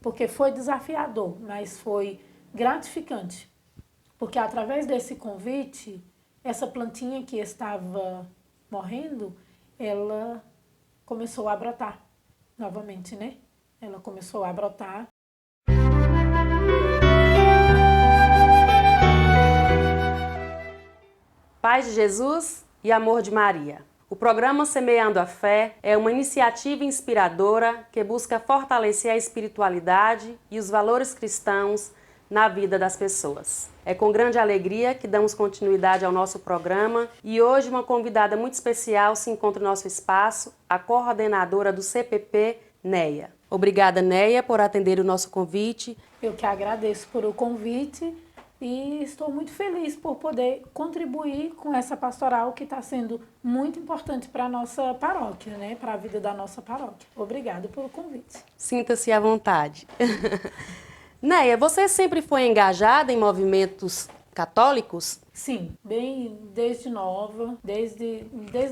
porque foi desafiador, mas foi gratificante. Porque através desse convite, essa plantinha que estava morrendo, ela começou a brotar novamente, né? Ela começou a brotar. Paz de Jesus e amor de Maria. O programa Semeando a Fé é uma iniciativa inspiradora que busca fortalecer a espiritualidade e os valores cristãos na vida das pessoas. É com grande alegria que damos continuidade ao nosso programa e hoje uma convidada muito especial se encontra no nosso espaço, a coordenadora do CPP, Neia. Obrigada, Neia, por atender o nosso convite. Eu que agradeço por o convite e estou muito feliz por poder contribuir com essa pastoral que está sendo muito importante para a nossa paróquia, né? Para a vida da nossa paróquia. Obrigada pelo convite. Sinta-se à vontade. Neia, você sempre foi engajada em movimentos católicos? Sim, bem desde nova, desde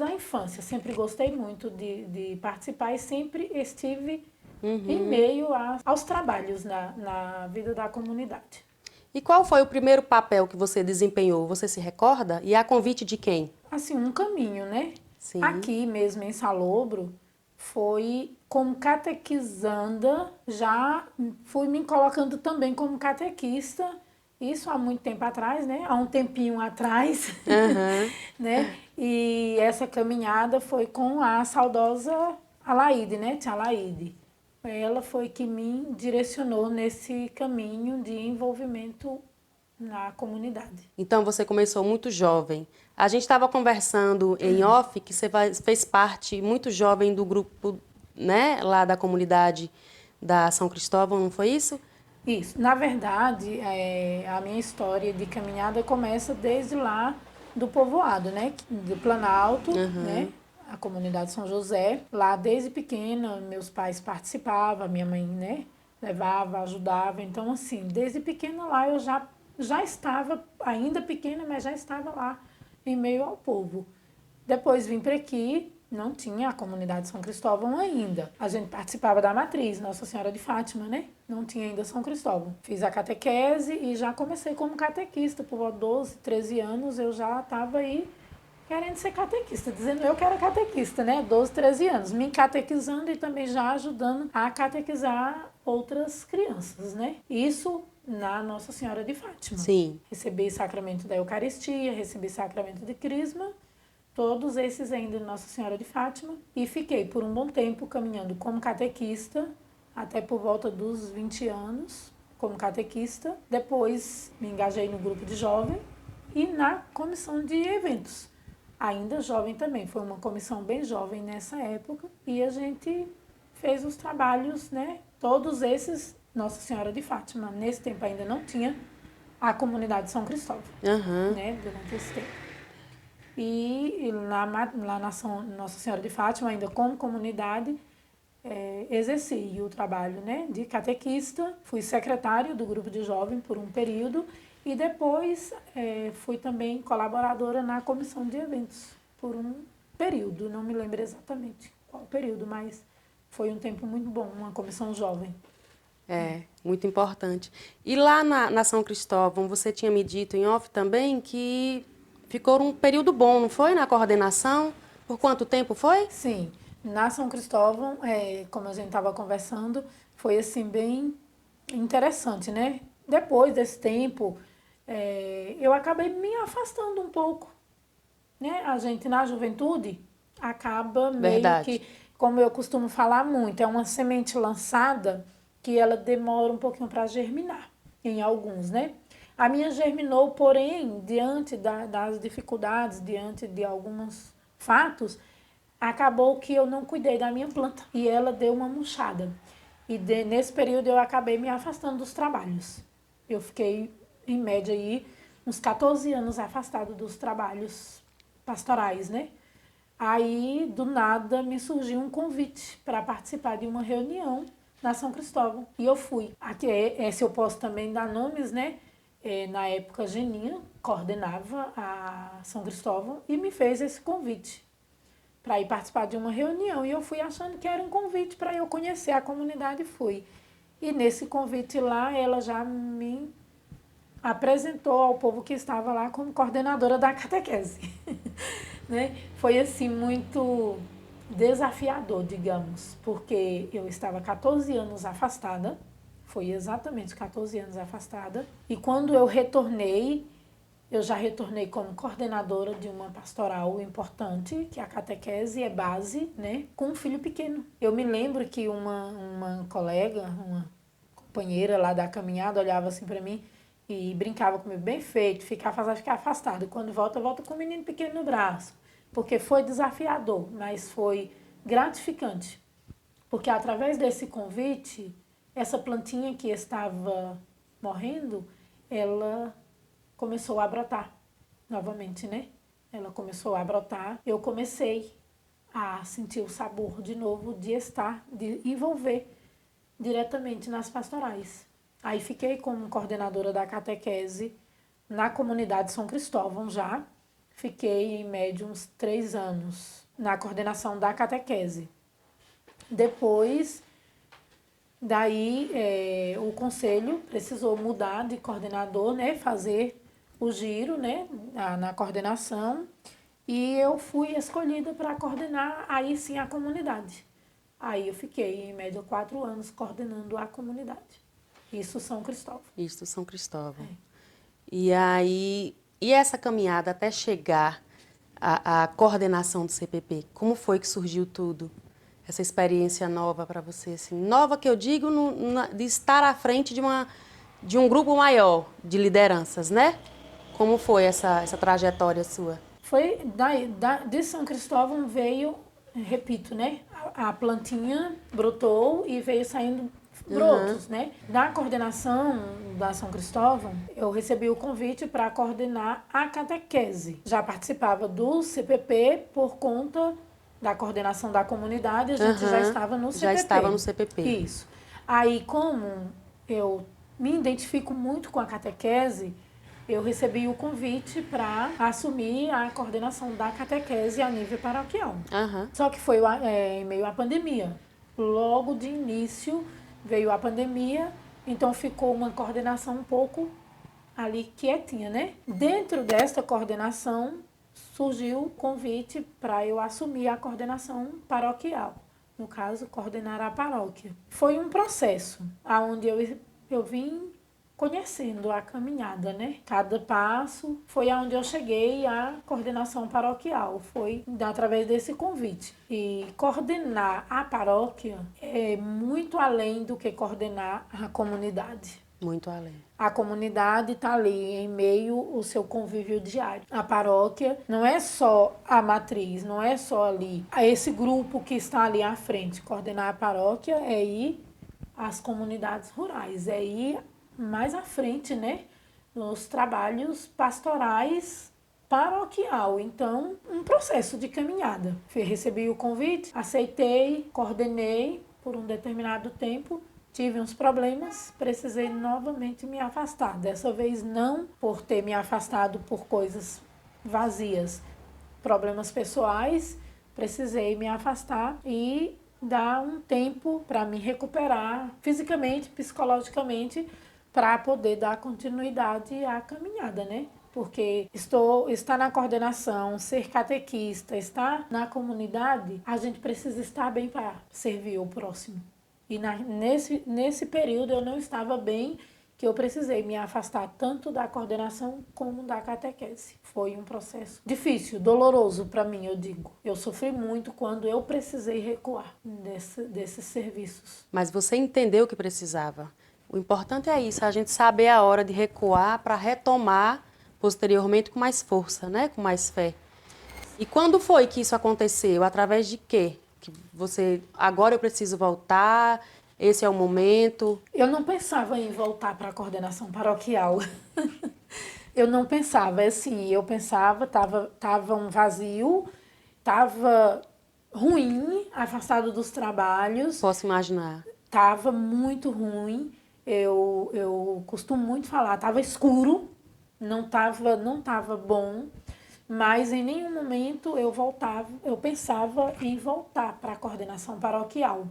a infância. Sempre gostei muito de participar e sempre estive em meio aos trabalhos na vida da comunidade. E qual foi o primeiro papel que você desempenhou? Você se recorda? E a convite de quem? Assim, um caminho, né? Sim. Aqui mesmo em Salobro, foi como catequizanda, já fui me colocando também como catequista, isso há muito tempo atrás, né? Há um tempinho atrás, né? E essa caminhada foi com a saudosa Alaide, né? Tia Alaide. Ela foi que me direcionou nesse caminho de envolvimento na comunidade. Então você começou muito jovem. A gente estava conversando em off que você fez parte muito jovem do grupo, né, lá da comunidade da São Cristóvão, não foi isso? Isso. Na verdade, a minha história de caminhada começa desde lá do povoado, né? Do Planalto, né? A comunidade São José. Lá desde pequena, meus pais participavam, minha mãe, né? Levava, ajudava. Então, assim, desde pequena lá eu já estava, ainda pequena, mas já estava lá em meio ao povo. Depois vim para aqui, não tinha a comunidade São Cristóvão ainda. A gente participava da matriz, Nossa Senhora de Fátima, né? Não tinha ainda São Cristóvão. Fiz a catequese e já comecei como catequista. Por 12, 13 anos eu já estava aí querendo ser catequista, dizendo eu que era catequista, né? 12, 13 anos, me catequizando e também já ajudando a catequizar outras crianças, né? Isso na Nossa Senhora de Fátima. Sim. Recebi sacramento da Eucaristia, recebi sacramento de Crisma, todos esses ainda em Nossa Senhora de Fátima, e fiquei por um bom tempo caminhando como catequista, até por volta dos 20 anos, como catequista. Depois me engajei no grupo de jovem e na comissão de eventos. Ainda jovem também, foi uma comissão bem jovem nessa época, e a gente fez os trabalhos, né? Todos esses, Nossa Senhora de Fátima. Nesse tempo ainda não tinha a comunidade São Cristóvão, né? Durante esse tempo. E lá na Nossa Senhora de Fátima, ainda como comunidade, exerci o trabalho, né, de catequista. Fui secretário do grupo de jovem por um período e depois fui também colaboradora na comissão de eventos por um período. Não me lembro exatamente qual período, mas foi um tempo muito bom, uma comissão jovem. É, muito importante. E lá na São Cristóvão, você tinha me dito em off também que ficou um período bom, não foi? Na coordenação? Por quanto tempo foi? Sim. Na São Cristóvão, como a gente estava conversando, foi assim bem interessante, né? Depois desse tempo, eu acabei me afastando um pouco, né? A gente na juventude acaba meio Verdade. que, como eu costumo falar muito, é uma semente lançada que ela demora um pouquinho para germinar, em alguns, né? A minha germinou, porém, diante das dificuldades, diante de alguns fatos, acabou que eu não cuidei da minha planta e ela deu uma murchada. E nesse período eu acabei me afastando dos trabalhos. Eu fiquei, em média, aí, uns 14 anos afastado dos trabalhos pastorais, né? Aí, do nada, me surgiu um convite para participar de uma reunião na São Cristóvão. E eu fui. Aqui, se eu posso também dar nomes, né? Na época, Geninha coordenava a São Cristóvão e me fez esse convite para ir participar de uma reunião. E eu fui achando que era um convite para eu conhecer a comunidade e fui. E nesse convite lá, ela já me apresentou ao povo que estava lá como coordenadora da catequese. Né? Foi assim muito desafiador, digamos, porque eu estava 14 anos afastada, foi exatamente 14 anos afastada, e quando eu retornei, eu já retornei como coordenadora de uma pastoral importante, que a catequese é base, né, com um filho pequeno. Eu me lembro que uma colega, uma companheira lá da caminhada, olhava assim para mim e brincava comigo, bem feito, ficar afastado. Quando volta, volta com um menino pequeno no braço. Porque foi desafiador, mas foi gratificante. Porque através desse convite, essa plantinha que estava morrendo, ela começou a brotar novamente, né? Ela começou a brotar. Eu comecei a sentir o sabor de novo de estar, de envolver diretamente nas pastorais. Aí fiquei como coordenadora da catequese na comunidade São Cristóvão já. Fiquei em média uns 3 anos na coordenação da catequese. Depois, daí o conselho precisou mudar de coordenador, né, fazer o giro, né, na coordenação, e eu fui escolhida para coordenar aí sim a comunidade. Aí eu fiquei em média 4 anos coordenando a comunidade. Isso São Cristóvão. Isso, São Cristóvão. E aí, e essa caminhada até chegar à coordenação do CPP, como foi que surgiu tudo? Essa experiência nova para você, assim, nova que eu digo de estar à frente de um grupo maior de lideranças, né? Como foi essa trajetória sua? Foi de São Cristóvão veio, repito, né? A plantinha brotou e veio saindo brotos, né? Da coordenação da São Cristóvão, eu recebi o convite para coordenar a catequese. Já participava do CPP por conta da coordenação da comunidade, a gente já estava no CPP. Já estava no CPP. Isso. Aí, como eu me identifico muito com a catequese, eu recebi o convite para assumir a coordenação da catequese a nível paroquial. Só que foi em meio à pandemia. Logo de início veio a pandemia, então ficou uma coordenação um pouco ali quietinha, né? Dentro desta coordenação surgiu o convite para eu assumir a coordenação paroquial. No caso, coordenar a paróquia. Foi um processo onde eu vim conhecendo a caminhada, né? Cada passo foi aonde eu cheguei à coordenação paroquial, foi através desse convite. E coordenar a paróquia é muito além do que coordenar a comunidade. Muito além. A comunidade está ali em meio ao seu convívio diário. A paróquia não é só a matriz, não é só ali esse grupo que está ali à frente. Coordenar a paróquia é ir às comunidades rurais, é ir mais à frente, né, nos trabalhos pastorais paroquial. Então, um processo de caminhada. Recebi o convite, aceitei, coordenei por um determinado tempo, tive uns problemas, precisei novamente me afastar. Dessa vez não por ter me afastado por coisas vazias, problemas pessoais, precisei me afastar e dar um tempo para me recuperar fisicamente, psicologicamente, para poder dar continuidade à caminhada, né? Porque estar na coordenação, ser catequista, estar na comunidade, a gente precisa estar bem para servir o próximo. E nesse período eu não estava bem, que eu precisei me afastar tanto da coordenação como da catequese. Foi um processo difícil, doloroso para mim, eu digo. Eu sofri muito quando eu precisei recuar desses serviços. Mas você entendeu que precisava. O importante é isso, a gente saber a hora de recuar para retomar posteriormente com mais força, né? Com mais fé. E quando foi que isso aconteceu? Através de quê? Que você, agora eu preciso voltar, esse é o momento? Eu não pensava em voltar para a coordenação paroquial. Eu não pensava, assim, eu pensava, tava um vazio, tava ruim, afastado dos trabalhos. Posso imaginar. Tava muito ruim. Eu costumo muito falar, tava escuro, não tava bom, mas em nenhum momento eu pensava em voltar para a coordenação paroquial.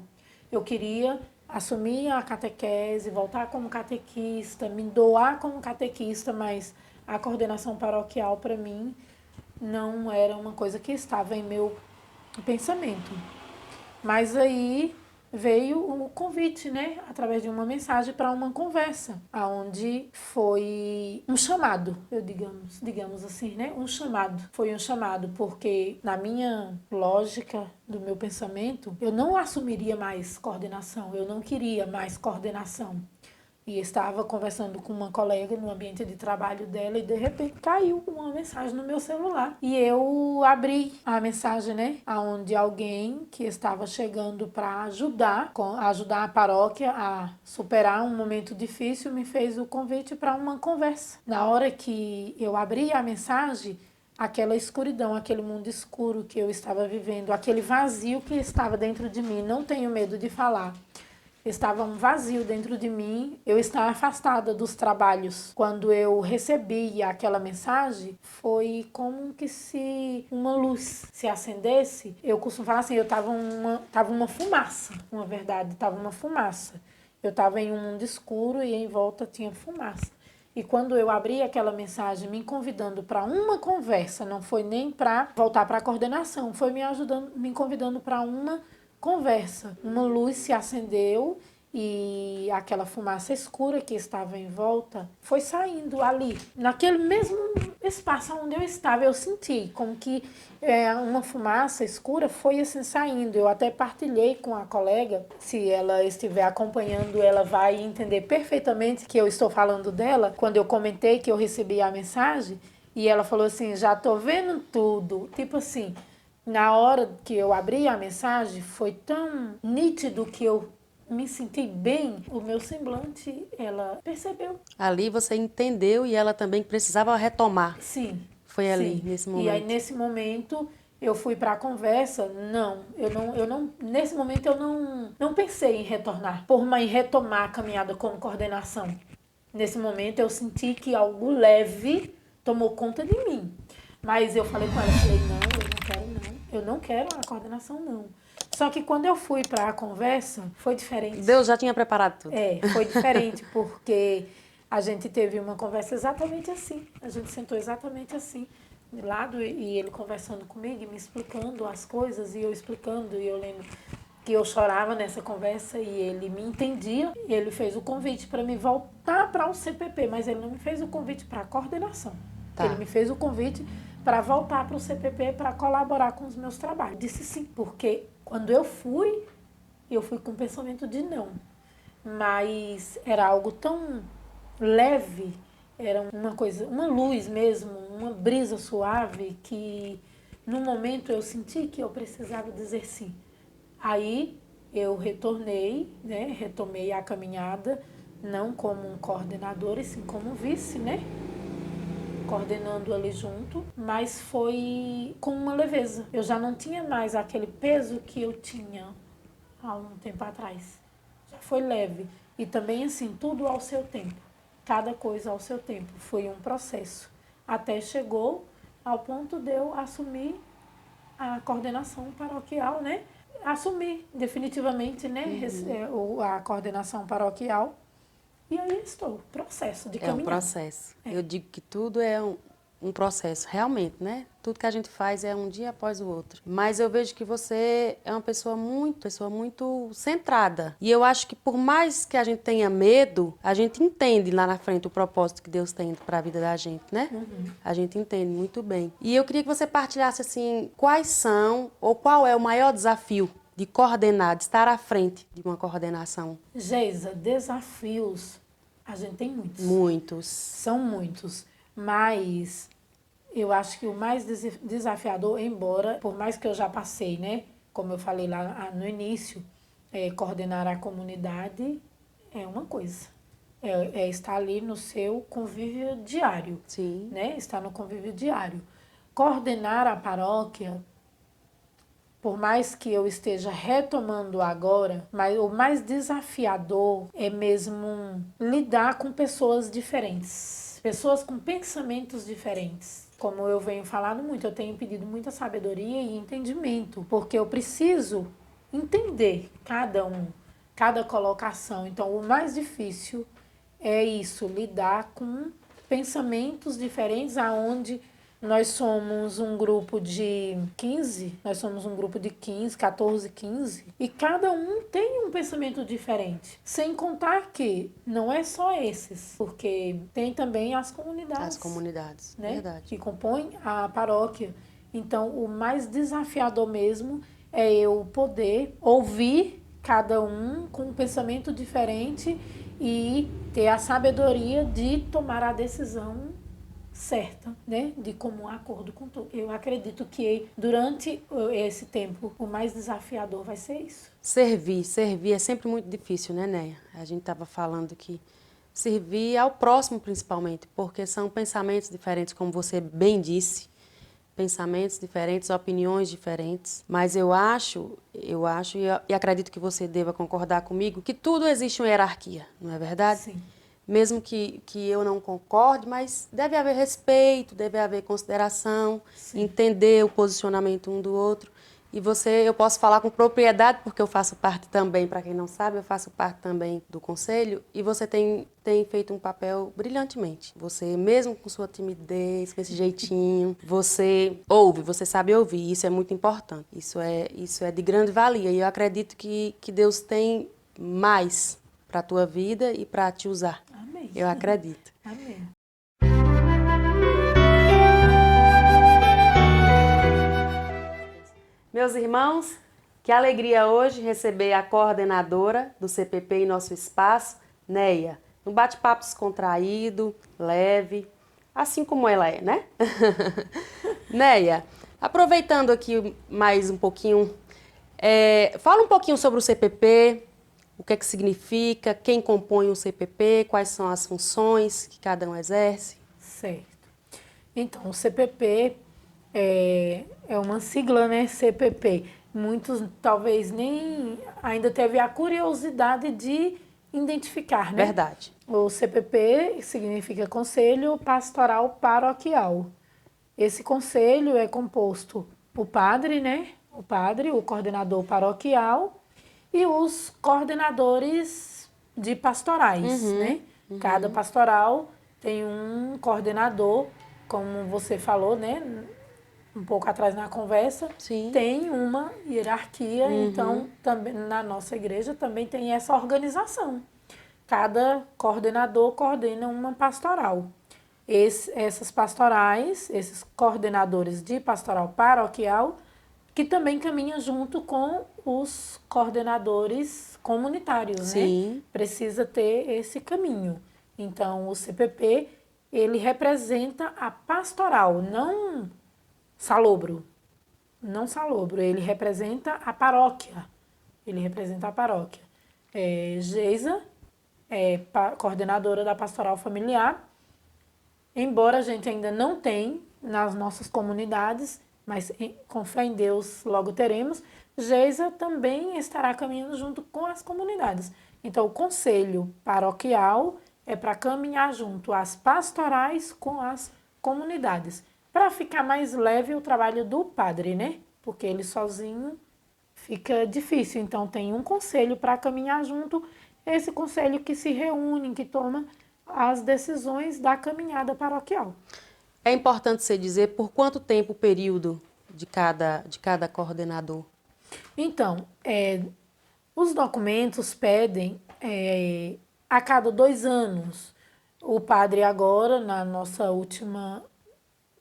Eu queria assumir a catequese, voltar como catequista, me doar como catequista, mas a coordenação paroquial para mim não era uma coisa que estava em meu pensamento. Mas aí veio o convite, né, através de uma mensagem para uma conversa, aonde foi um chamado, digamos assim, né, um chamado. Foi um chamado porque na minha lógica do meu pensamento, eu não assumiria mais coordenação, eu não queria mais coordenação. E estava conversando com uma colega no ambiente de trabalho dela e de repente caiu uma mensagem no meu celular. E eu abri a mensagem, né? Onde alguém que estava chegando para ajudar a paróquia a superar um momento difícil me fez o convite para uma conversa. Na hora que eu abri a mensagem, aquela escuridão, aquele mundo escuro que eu estava vivendo, aquele vazio que estava dentro de mim, não tenho medo de falar. Estava um vazio dentro de mim, eu estava afastada dos trabalhos. Quando eu recebi aquela mensagem, foi como que se uma luz se acendesse. Eu costumo falar assim, tava uma fumaça, na verdade, tava uma fumaça. Eu estava em um mundo escuro e em volta tinha fumaça. E quando eu abri aquela mensagem me convidando para uma conversa, não foi nem para voltar para a coordenação, foi me convidando para uma conversa. Uma luz se acendeu e aquela fumaça escura que estava em volta foi saindo ali. Naquele mesmo espaço onde eu estava, eu senti como que uma fumaça escura foi assim saindo. Eu até partilhei com a colega, se ela estiver acompanhando, ela vai entender perfeitamente que eu estou falando dela, quando eu comentei que eu recebi a mensagem, e ela falou assim, já tô vendo tudo. Tipo assim, na hora que eu abri a mensagem, foi tão nítido que eu me senti bem, o meu semblante, ela percebeu. Ali você entendeu e ela também precisava retomar. Sim. Foi ali, sim. nesse momento. E aí, nesse momento, eu fui para a conversa, nesse momento eu não pensei em retornar, em retomar a caminhada como coordenação. Nesse momento eu senti que algo leve tomou conta de mim. Mas eu falei com ela, eu não quero a coordenação não. Só que quando eu fui para a conversa, foi diferente. Deus já tinha preparado tudo. Foi diferente, porque a gente teve uma conversa exatamente assim. A gente sentou exatamente assim, de lado, e ele conversando comigo, e me explicando as coisas, e eu explicando, e eu lembro que eu chorava nessa conversa, e ele me entendia. E ele fez o convite para me voltar para o CPP, mas ele não me fez o convite para a coordenação. Tá. Ele me fez o convite para voltar para o CPP para colaborar com os meus trabalhos. Disse sim, porque quando eu fui com o pensamento de não. Mas era algo tão leve, era uma coisa, uma luz mesmo, uma brisa suave, que no momento eu senti que eu precisava dizer sim. Aí eu retornei, né, retomei a caminhada, não como um coordenador, e sim como vice, né? Coordenando ali junto, mas foi com uma leveza. Eu já não tinha mais aquele peso que eu tinha há um tempo atrás. Já foi leve. E também assim, tudo ao seu tempo. Cada coisa ao seu tempo. Foi um processo. Até chegou ao ponto de eu assumir a coordenação paroquial, né? Assumir definitivamente, né? A coordenação paroquial. E aí estou, processo de caminhar. É um processo. Eu digo que tudo é um processo, realmente, né? Tudo que a gente faz é um dia após o outro. Mas eu vejo que você é uma pessoa muito centrada. E eu acho que por mais que a gente tenha medo, a gente entende lá na frente o propósito que Deus tem para a vida da gente, né? Uhum. A gente entende muito bem. E eu queria que você partilhasse, assim, quais são ou qual é o maior desafio de coordenar, de estar à frente de uma coordenação? Geisa, desafios, a gente tem muitos. Muitos. São muitos, mas eu acho que o mais desafiador, embora, por mais que eu já passei, né, como eu falei lá no início, coordenar a comunidade é uma coisa. É estar ali no seu convívio diário. Sim. Né? Estar no convívio diário. Coordenar a paróquia, por mais que eu esteja retomando agora, mas o mais desafiador é mesmo lidar com pessoas diferentes, pessoas com pensamentos diferentes. Como eu venho falando muito, eu tenho pedido muita sabedoria e entendimento, porque eu preciso entender cada um. cada colocação. Então, o mais difícil é isso, lidar com pensamentos diferentes, aonde nós somos um grupo de 15, 14, 15, e cada um tem um pensamento diferente. Sem contar que não é só esses, porque tem também as comunidades, né, verdade. que compõem a paróquia. Então, o mais desafiador mesmo é eu poder ouvir cada um com um pensamento diferente e ter a sabedoria de tomar a decisão certa, né, de comum acordo com tudo. Eu acredito que durante esse tempo o mais desafiador vai ser isso. Servir é sempre muito difícil, né, Neia? A gente estava falando que servir ao próximo principalmente, porque são pensamentos diferentes, como você bem disse, pensamentos diferentes, opiniões diferentes, mas eu acho e acredito que você deva concordar comigo que tudo existe uma hierarquia, não é verdade? Sim. Mesmo que eu não concorde, mas deve haver respeito, deve haver consideração, Sim. entender o posicionamento um do outro. E eu posso falar com propriedade, porque eu faço parte também, para quem não sabe, eu faço parte também do conselho, e você tem feito um papel brilhantemente. Você, mesmo com sua timidez, com esse jeitinho, você ouve, você sabe ouvir, isso é muito importante. Isso é de grande valia, e eu acredito que Deus tem mais para a tua vida e para te usar. Amém. Eu acredito. Amém. Meus irmãos, que alegria hoje receber a coordenadora do CPP em nosso espaço, Neia. Um bate-papo descontraído, leve, assim como ela é, né? Neia, aproveitando aqui mais um pouquinho, fala um pouquinho sobre o CPP, o que é que significa, quem compõe o CPP, quais são as funções que cada um exerce. Certo. Então, o CPP é uma sigla, né? CPP. Muitos talvez nem ainda teve a curiosidade de identificar, né? Verdade. O CPP significa Conselho Pastoral Paroquial. Esse conselho é composto o padre, né? O padre, o coordenador paroquial e os coordenadores de pastorais, né? Cada pastoral tem um coordenador, como você falou, né? Um pouco atrás na conversa, Sim. tem uma hierarquia, então também na nossa igreja também tem essa organização. Cada coordenador coordena uma pastoral. Essas pastorais, esses coordenadores de pastoral paroquial, que também caminham junto com os coordenadores comunitários, Sim. né? Precisa ter esse caminho. Então, o CPP, ele representa a pastoral, não salobro. Não salobro, ele representa a paróquia. Ele representa a paróquia. Geisa é coordenadora da pastoral familiar. Embora a gente ainda não tenha nas nossas comunidades, mas com fé em Deus logo teremos, Geisa também estará caminhando junto com as comunidades. Então, o conselho paroquial é para caminhar junto as pastorais com as comunidades. Para ficar mais leve o trabalho do padre, né? Porque ele sozinho fica difícil. Então, tem um conselho para caminhar junto, esse conselho que se reúne, que toma as decisões da caminhada paroquial. É importante você dizer por quanto tempo o período de cada coordenador? Então, os documentos pedem a cada 2 anos. O padre agora, na nossa última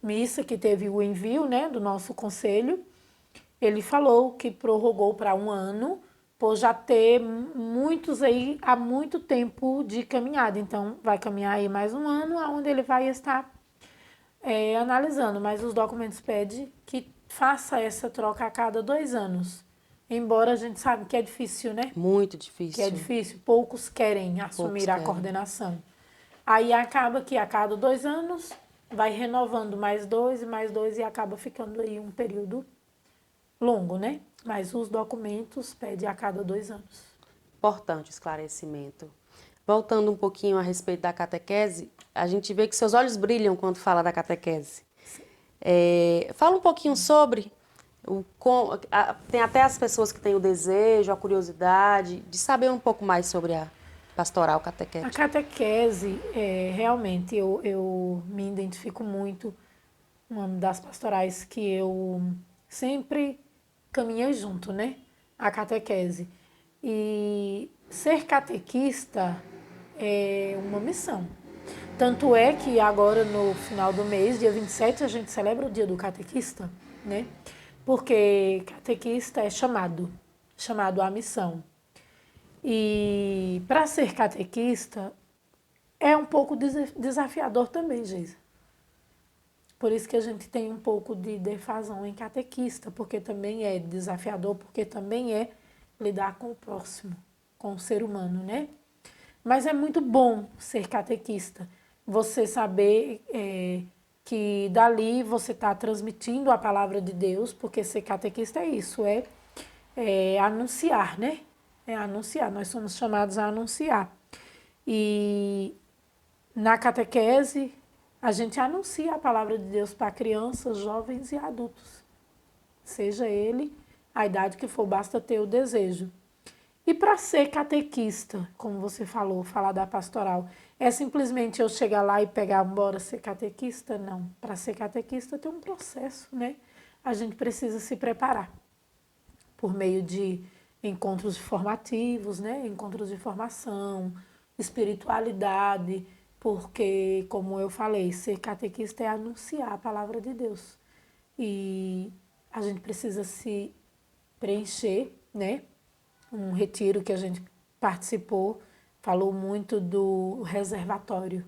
missa, que teve o envio, né, do nosso conselho, ele falou que prorrogou para 1 ano, por já ter muitos aí há muito tempo de caminhada. Então, vai caminhar aí mais 1 ano, onde ele vai estar analisando. Mas os documentos pedem que faça essa troca a cada 2 anos. Embora a gente sabe que é difícil, né? Muito difícil. Que é difícil, poucos querem assumir a coordenação. Aí acaba que a cada 2 anos vai renovando mais 2 e mais 2 e acaba ficando aí um período longo, né? Mas os documentos pedem a cada 2 anos. Importante esclarecimento. Voltando um pouquinho a respeito da catequese, a gente vê que seus olhos brilham quando fala da catequese. Fala um pouquinho sobre Tem até as pessoas que têm o desejo, a curiosidade de saber um pouco mais sobre a pastoral A catequética. catequese, realmente, eu me identifico muito, uma das pastorais que eu sempre caminhei junto, né? A catequese. E ser catequista é uma missão. Tanto é que agora, no final do mês, dia 27, a gente celebra o dia do catequista, né? Porque catequista é chamado à missão. E para ser catequista é um pouco desafiador também, Geisa. Por isso que a gente tem um pouco de defasão em catequista, porque também é desafiador, porque também é lidar com o próximo, com o ser humano, né? Mas é muito bom ser catequista. Você saber que dali você está transmitindo a palavra de Deus, porque ser catequista é isso, é anunciar, né? É anunciar, nós somos chamados a anunciar. E na catequese, a gente anuncia a palavra de Deus para crianças, jovens e adultos. Seja ele a idade que for, basta ter o desejo. E para ser catequista, como você falou, falar da pastoral, é simplesmente eu chegar lá e pegar, bora ser catequista? Não. Para ser catequista tem um processo, né? A gente precisa se preparar por meio de encontros formativos, né? Encontros de formação, espiritualidade, porque, como eu falei, ser catequista é anunciar a palavra de Deus. E a gente precisa se preencher, né? Um retiro que a gente participou falou muito do reservatório.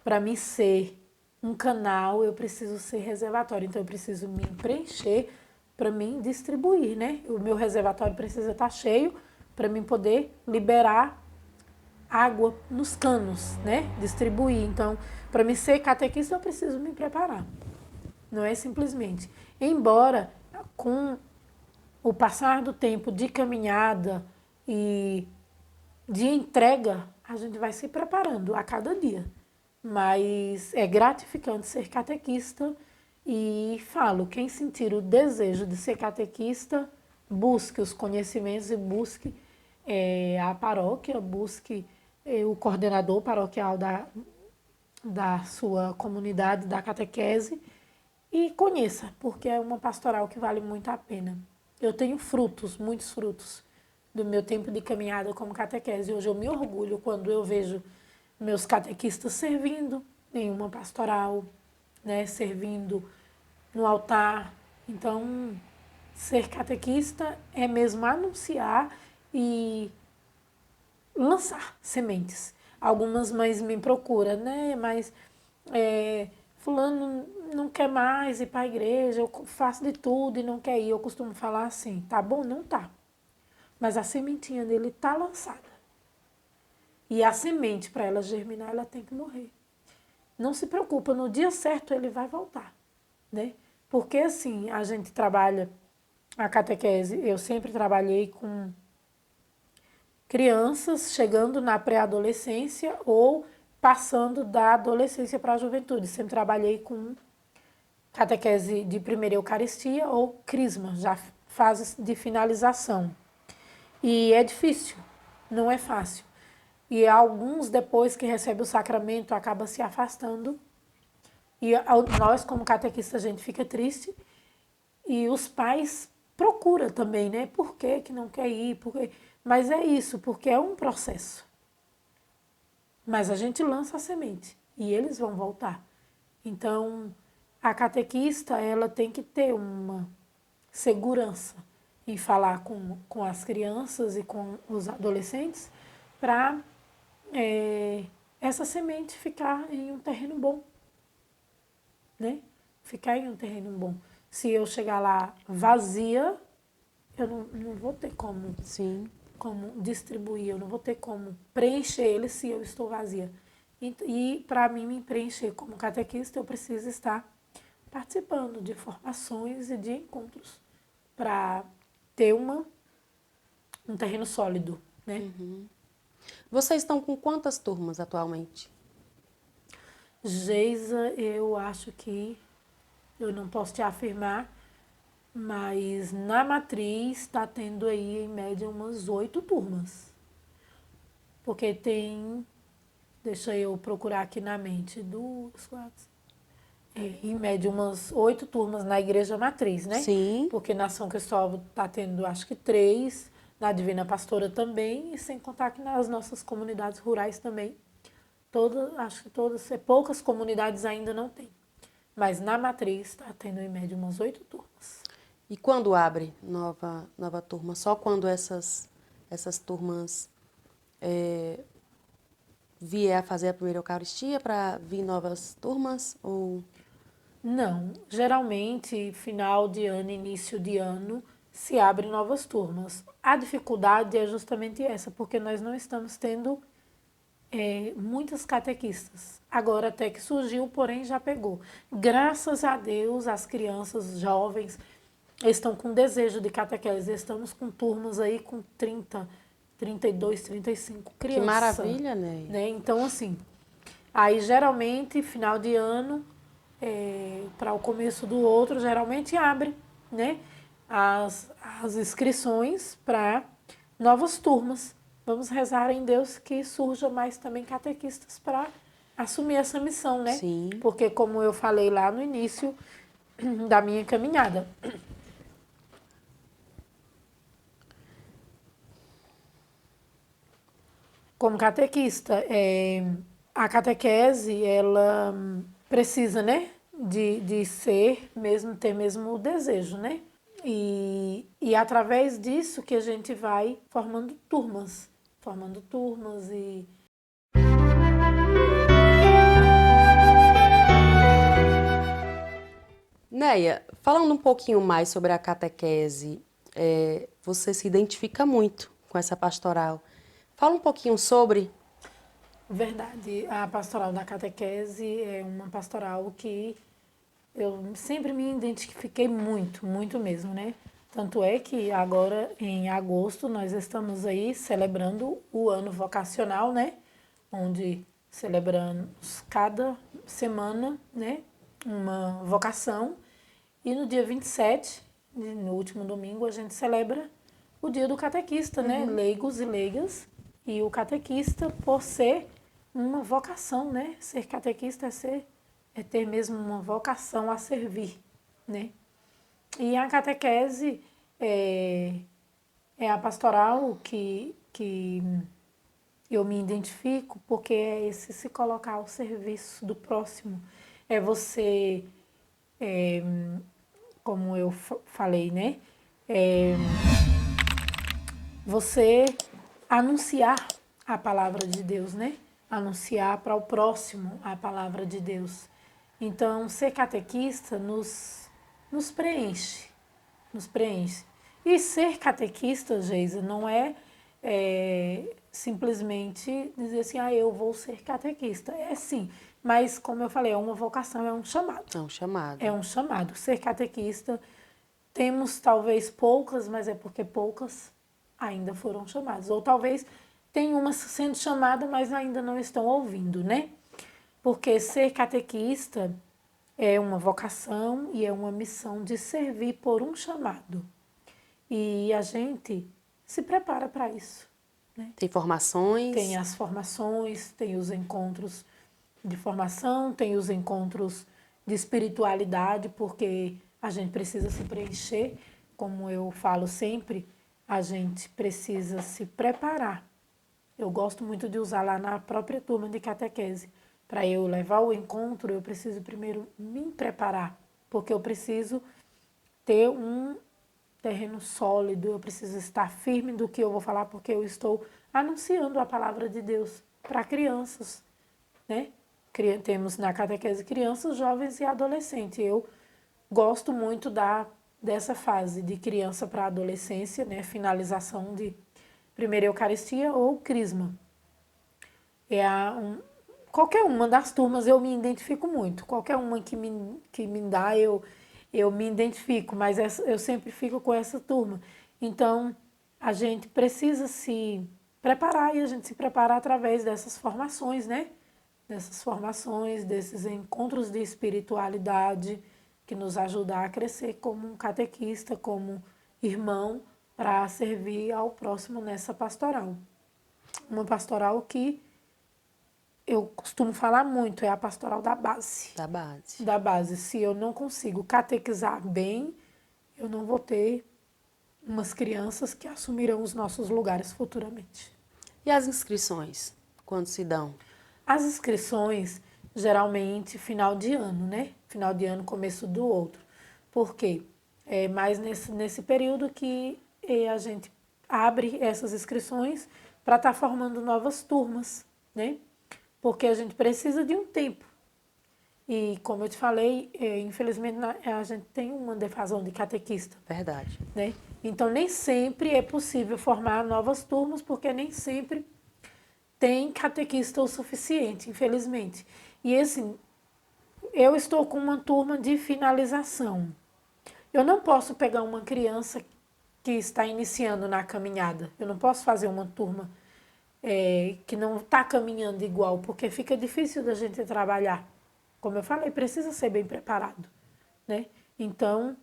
Para mim ser um canal, eu preciso ser reservatório. Então, eu preciso me preencher para mim distribuir, né? O meu reservatório precisa estar cheio para mim poder liberar água nos canos, né? Distribuir. Então, para mim ser catequista, eu preciso me preparar. Não é simplesmente. Embora com o passar do tempo de caminhada e de entrega, a gente vai se preparando a cada dia. Mas é gratificante ser catequista e falo, quem sentir o desejo de ser catequista, busque os conhecimentos e busque a paróquia, busque o coordenador paroquial da sua comunidade, da catequese, e conheça, porque é uma pastoral que vale muito a pena. Eu tenho frutos, muitos frutos, do meu tempo de caminhada como catequese. Hoje eu me orgulho quando eu vejo meus catequistas servindo em uma pastoral, né, servindo no altar. Então, ser catequista é mesmo anunciar e lançar sementes. Algumas mães me procuram, né, mas fulano não quer mais ir para a igreja, eu faço de tudo e não quer ir. Eu costumo falar assim, tá bom? Não tá. Mas a sementinha dele tá lançada. E a semente, para ela germinar, ela tem que morrer. Não se preocupa, no dia certo ele vai voltar, né? Porque assim, a gente trabalha a catequese, eu sempre trabalhei com crianças chegando na pré-adolescência ou passando da adolescência para a juventude. Sempre trabalhei com catequese de primeira Eucaristia ou crisma, já fases de finalização. E é difícil, não é fácil. E alguns, depois que recebem o sacramento, acabam se afastando. E nós, como catequistas, a gente fica triste. E os pais procuram também, né? Por que não quer ir? Por quê? Mas é isso, porque é um processo. Mas a gente lança a semente e eles vão voltar. Então, a catequista, ela tem que ter uma segurança em falar com as crianças e com os adolescentes para essa semente ficar em um terreno bom, né? Ficar em um terreno bom. Se eu chegar lá vazia, eu não vou ter como, como distribuir, eu não vou ter como preencher ele se eu estou vazia. E para mim me preencher como catequista, eu preciso estar participando de formações e de encontros para ter um terreno sólido, né? Uhum. Vocês estão com quantas turmas atualmente? Geisa, eu acho que eu não posso te afirmar, Mas na matriz está tendo aí, em média, umas 8 turmas. Porque tem, deixa eu procurar aqui na mente, 2, 4, em média, umas 8 turmas na igreja matriz, né? Sim. Porque na São Cristóvão está tendo, acho que 3, na Divina Pastora também, e sem contar que nas nossas comunidades rurais também. Todas, acho que todas, poucas comunidades ainda não tem. Mas na matriz está tendo, em média, umas 8 turmas. E quando abre nova turma? Só quando essas turmas vier a fazer a primeira Eucaristia para vir novas turmas? Ou... Não, geralmente final de ano, início de ano, se abrem novas turmas. A dificuldade é justamente essa, porque nós não estamos tendo muitas catequistas. Agora até que surgiu, porém já pegou. Graças a Deus, as crianças jovens estão com desejo de catequese. Estamos com turmas aí com 30, 32, 35 crianças. Que maravilha, né? Então, assim, aí geralmente, final de ano, para o começo do outro, geralmente abre, né, as inscrições para novas turmas. Vamos rezar em Deus que surja mais também catequistas para assumir essa missão, né? Sim. Porque como eu falei lá no início da minha caminhada, como catequista, a catequese, ela precisa, né, de ser, mesmo ter mesmo o desejo, né? E através disso que a gente vai formando turmas e... Neia, falando um pouquinho mais sobre a catequese, você se identifica muito com essa pastoral. Fala um pouquinho sobre. Verdade, a pastoral da catequese é uma pastoral que eu sempre me identifiquei muito, muito mesmo, né? Tanto é que agora, em agosto, nós estamos aí celebrando o ano vocacional, né? Onde celebramos cada semana, né? Uma vocação. E no dia 27, no último domingo, a gente celebra o dia do catequista, né? Leigos e leigas. E o catequista, por ser uma vocação, né? Ser catequista é ter mesmo uma vocação a servir, né? E a catequese é a pastoral que eu me identifico, porque é esse se colocar ao serviço do próximo. É você, como eu falei, né? Você anunciar a palavra de Deus, né? Anunciar para o próximo a palavra de Deus. Então, ser catequista nos preenche, nos preenche. E ser catequista, Geisa, não é simplesmente dizer assim, eu vou ser catequista. É sim, mas como eu falei, é uma vocação, é um chamado. É um chamado. É um chamado. Ser catequista, temos talvez poucas, mas é porque poucas ainda foram chamadas. Ou talvez tem uma sendo chamada, mas ainda não estão ouvindo, né? Porque ser catequista é uma vocação e é uma missão de servir por um chamado. E a gente se prepara para isso. Né? Tem formações? Tem as formações, tem os encontros de formação, tem os encontros de espiritualidade, porque a gente precisa se preencher. Como eu falo sempre, a gente precisa se preparar. Eu gosto muito de usar lá na própria turma de catequese. Para eu levar o encontro, eu preciso primeiro me preparar, porque eu preciso ter um terreno sólido, eu preciso estar firme do que eu vou falar, porque eu estou anunciando a palavra de Deus para crianças, né? Temos na catequese crianças, jovens e adolescentes. Eu gosto muito dessa fase de criança para adolescência, né? Finalização de primeira Eucaristia ou Crisma. Qualquer uma das turmas eu me identifico muito. Qualquer uma que me dá, eu me identifico, mas eu sempre fico com essa turma. Então, a gente precisa se preparar e a gente se prepara através dessas formações, né? Dessas formações, desses encontros de espiritualidade que nos ajuda a crescer como um catequista, como irmão, para servir ao próximo nessa pastoral. Uma pastoral que eu costumo falar muito, é a pastoral da base. Da base. Da base. Se eu não consigo catequizar bem, eu não vou ter umas crianças que assumirão os nossos lugares futuramente. E as inscrições, quando se dão? As inscrições, geralmente, final de ano, né? Final de ano, começo do outro. Por quê? É mais nesse período que a gente abre essas inscrições para estar formando novas turmas, né? Porque a gente precisa de um tempo. E, como eu te falei, infelizmente a gente tem uma defasão de catequista. Verdade. Né? Então, nem sempre é possível formar novas turmas, porque nem sempre tem catequista o suficiente, infelizmente. E, assim, eu estou com uma turma de finalização. Eu não posso pegar uma criança que está iniciando na caminhada. Eu não posso fazer uma turma que não está caminhando igual, porque fica difícil da gente trabalhar. Como eu falei, precisa ser bem preparado, né? Então,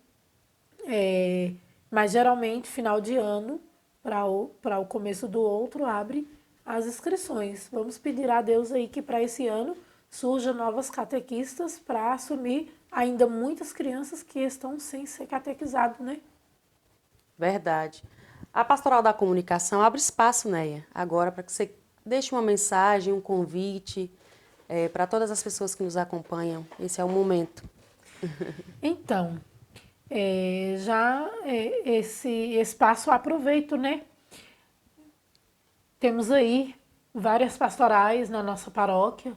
mas geralmente, final de ano, para o começo do outro, abre as inscrições. Vamos pedir a Deus aí que para esse ano surjam novas catequistas para assumir ainda muitas crianças que estão sem ser catequizadas, né? Verdade. A Pastoral da Comunicação abre espaço, Neia, agora para que você deixe uma mensagem, um convite para todas as pessoas que nos acompanham. Esse é o momento. Então, esse espaço eu aproveito, né? Temos aí várias pastorais na nossa paróquia,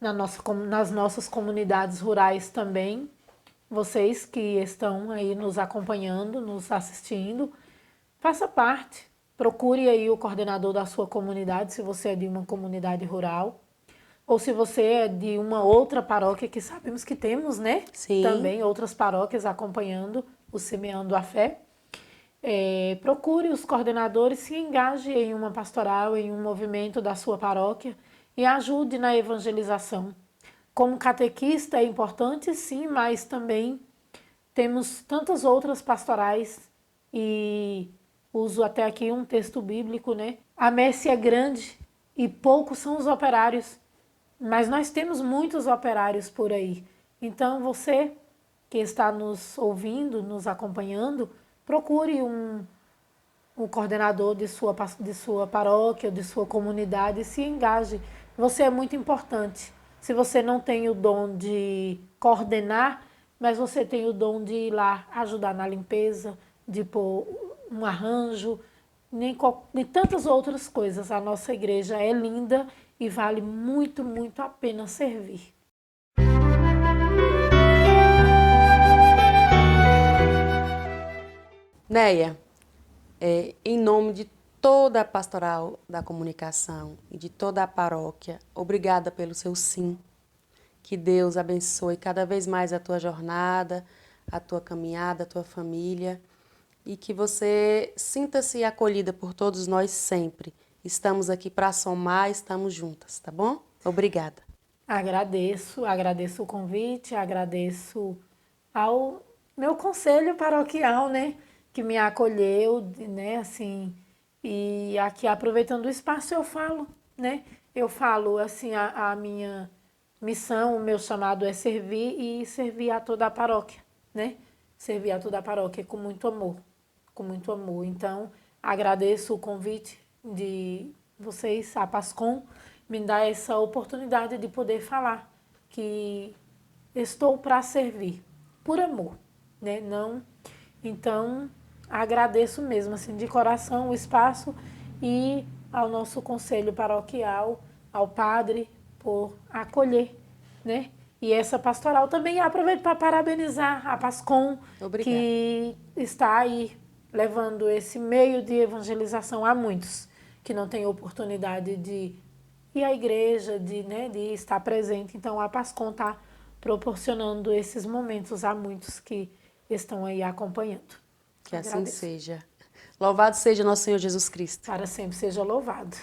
nas nossas comunidades rurais também. Vocês que estão aí nos acompanhando, nos assistindo, faça parte. Procure aí o coordenador da sua comunidade, se você é de uma comunidade rural. Ou se você é de uma outra paróquia, que sabemos que temos, né? Sim. Também outras paróquias acompanhando o Semeando a Fé. Procure os coordenadores, se engaje em uma pastoral, em um movimento da sua paróquia e ajude na evangelização. Como catequista é importante, sim, mas também temos tantas outras pastorais e uso até aqui um texto bíblico, né? A messe é grande e poucos são os operários, mas nós temos muitos operários por aí. Então você que está nos ouvindo, nos acompanhando, procure um coordenador de sua paróquia, de sua comunidade, e se engaje. Você é muito importante. Se você não tem o dom de coordenar, mas você tem o dom de ir lá ajudar na limpeza, de pôr um arranjo, nem tantas outras coisas. A nossa igreja é linda e vale muito, muito a pena servir. Neia, em nome de toda a Pastoral da Comunicação e de toda a paróquia, obrigada pelo seu sim. Que Deus abençoe cada vez mais a tua jornada, a tua caminhada, a tua família e que você sinta-se acolhida por todos nós sempre. Estamos aqui para somar, estamos juntas, tá bom? Obrigada. Agradeço o convite, agradeço ao meu conselho paroquial, né, que me acolheu, né, assim, e aqui aproveitando o espaço eu falo, né, assim, a minha missão, o meu chamado é servir e servir a toda a paróquia, né, servir a toda a paróquia com muito amor. Então, agradeço o convite de vocês, a PASCOM, me dá essa oportunidade de poder falar que estou para servir, por amor, né? Não, então, agradeço mesmo, assim, de coração o espaço e ao nosso conselho paroquial, ao padre, por acolher, né? E essa pastoral também aproveito para parabenizar a PASCOM, que está aí levando esse meio de evangelização a muitos que não têm oportunidade de ir à igreja, de estar presente. Então, a PASCOM está proporcionando esses momentos a muitos que estão aí acompanhando. Que assim seja. Louvado seja nosso Senhor Jesus Cristo. Para sempre seja louvado.